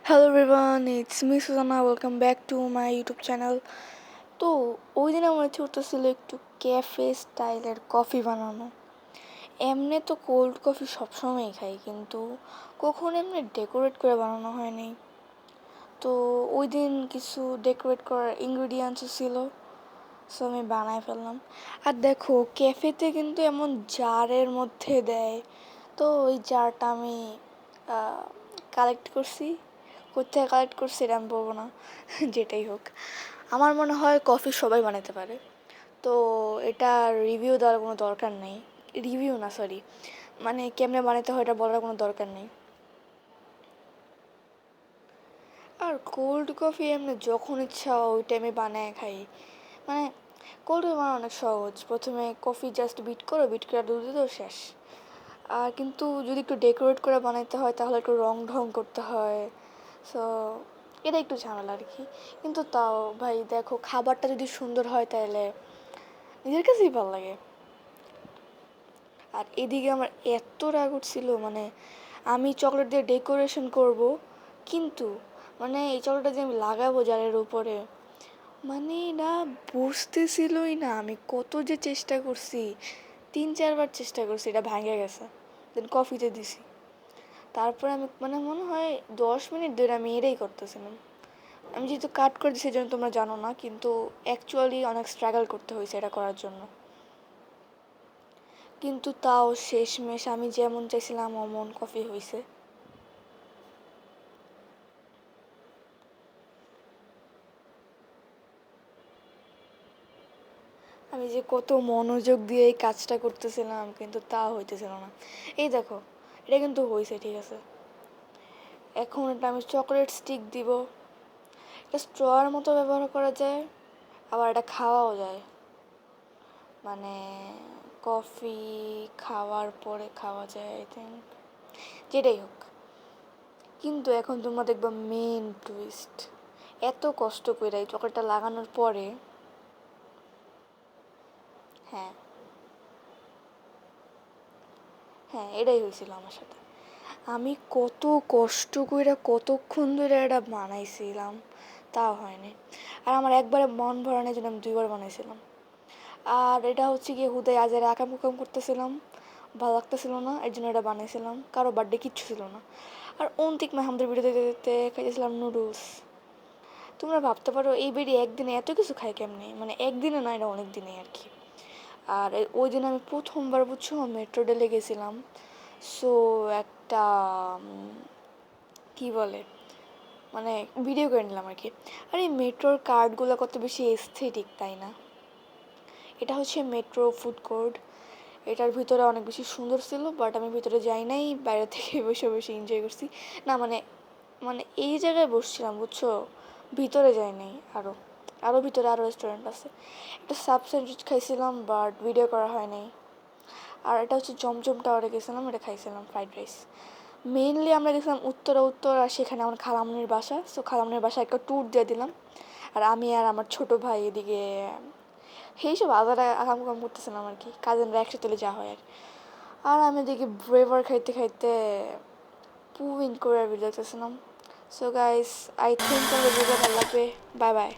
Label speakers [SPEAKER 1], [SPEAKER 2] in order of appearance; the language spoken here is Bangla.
[SPEAKER 1] Hello everyone, it's me Susanna. Welcome back to my YouTube channel. তো ওই দিন আমার ইচ্ছে করতেছিল একটু ক্যাফে স্টাইলের কফি বানানো। এমনি তো কোল্ড কফি সবসময়ই খাই, কিন্তু কখনো এমনি ডেকোরেট করে বানানো হয়নি। তো ওই দিন কিছু ডেকোরেট করার ইনগ্রিডিয়েন্টসও ছিল, সো আমি বানাই ফেললাম। আর দেখো, ক্যাফেতে কিন্তু এমন জারের মধ্যে দেয়, তো ওই জারটা আমি কালেক্ট করছি। কোথায় কালেক্ট করছি এটা আমি বলবো না, যেটাই হোক। আমার মনে হয় কফি সবাই বানাতে পারে, তো এটা রিভিউ দেওয়ার কোনো দরকার নেই। রিভিউ না, সরি, মানে কেমনে বানাতে হয় এটা বলার কোনো দরকার নেই। আর কোল্ড কফি এমনি যখন ইচ্ছা ওই টাইমে বানায় খাই। মানে কোল্ড কফি বানানো অনেক সহজ। প্রথমে কফি জাস্ট বিট করো, বিট করে দুধ দিতে শেষ। আর কিন্তু যদি একটু ডেকোরেট করে বানাইতে হয় তাহলে একটু রং ঢং করতে হয়, সো এটা একটু ঝামেলা আর কি। কিন্তু তাও ভাই দেখো, খাবারটা যদি সুন্দর হয় তাহলে নিজের কাছেই ভালো লাগে। আর এদিকে আমার এত রাগ উঠছিল, মানে আমি চকলেট দিয়ে ডেকোরেশন করব, কিন্তু মানে এই চকলেটটা যে আমি লাগাবো জারের উপরে, মানে না বুঝতেছিলই না। আমি কত যে চেষ্টা করছি, 3-4 বার চেষ্টা করছি, এটা ভেঙে গেছে। দেন কফিতে দিছি। তারপরে আমি মানে মনে হয় 10 মিনিট ধরে আমি এটাই করতেছিলাম। আমি যেহেতু কাট করে দিই সেজন্য তোমরা জানো না, কিন্তু অ্যাকচুয়ালি অনেক স্ট্রাগল করতে হয়েছে এটা করার জন্য। কিন্তু তাও শেষমেশ আমি যেমন চাইছিলাম অমন কফি হয়েছে। আমি যে কত মনোযোগ দিয়ে এই কাজটা করতেছিলাম, কিন্তু তাও হইতেছিল না। এই দেখো, এটা কিন্তু হয়েছে, ঠিক আছে। এখন এটা আমি চকলেট স্টিক দিব। এটা স্ট্রর মতো ব্যবহার করা যায়, আবার এটা খাওয়াও যায়। মানে কফি খাওয়ার পরে খাওয়া যায়, আই থিঙ্ক। যেটাই হোক, কিন্তু এখন তোমরা দেখবা মেন টুইস্ট। এত কষ্ট করে এই চকলেটটা লাগানোর পরে, হ্যাঁ হ্যাঁ এটাই হয়েছিল আমার সাথে। আমি কত কষ্ট করে কতক্ষণ ধরে এটা বানাইছিলাম, তাও হয়নি। আর আমার একবারে মন ভরানোর জন্য আমি 2বার বানাইছিলাম। আর এটা হচ্ছে গিয়ে হুদায় আজের আকাম কুকাম করতেছিলাম, ভালো লাগতেছিল না, এর জন্য এটা বানাইছিলাম। কারো বার্থডে কিচ্ছু ছিল না। আর অন্তিক মাহমুদের ভিডিও দেখতে দেখতে খাইতেছিলাম নুডলস। তোমরা ভাবতে পারো এই বেডি একদিনে এত কিছু খায় কেমনি, মানে একদিনে না, এটা অনেক দিনে আর কি। আর ওই দিন আমি প্রথমবার বুঝছো মেট্রো রেলে গেছিলাম। সো একটা কি বলে, মানে ভিডিও করে নিলাম আর কি। আর এই মেট্রোর কার্ডগুলো কত বেশি এস্থেটিক, তাই না? এটা হচ্ছে মেট্রো ফুড কোর্ট। এটার ভিতরে অনেক বেশি সুন্দর ছিল, বাট আমি ভিতরে যাই নাই, বাইরে থেকে বসে বসে এনজয় করছি। না মানে মানে এই জায়গায় বসছিলাম বুঝছো, ভিতরে যাই নাই। আরও ভিতরে আরও রেস্টুরেন্ট আছে। একটা সাব স্যান্ডউইচ খাইছিলাম, বাট ভিডিও করা হয় নাই। আর এটা হচ্ছে জমজম টাওয়ারে গেছিলাম, এটা খাইছিলাম ফ্রাইড রাইস। মেইনলি আমরা গেছিলাম উত্তর, আর সেখানে আমার খালামনির বাসা, সো খালামনির বাসা একটা ট্যুর দিয়ে দিলাম। আর আমি আর আমার ছোট ভাই এদিকে সেই সব আলাদা আকাম কাম করতেছিলাম আর কি, কাজিনরা একসাথে যা হয় আর। আর আমি এদিকে ব্রেভার খাইতে খাইতে পুইন করে ভিডিও দেখতেছিলাম। সো গাইস, আই থিঙ্ক আমাদের ভিডিও ভালো লাগবে। Bye bye.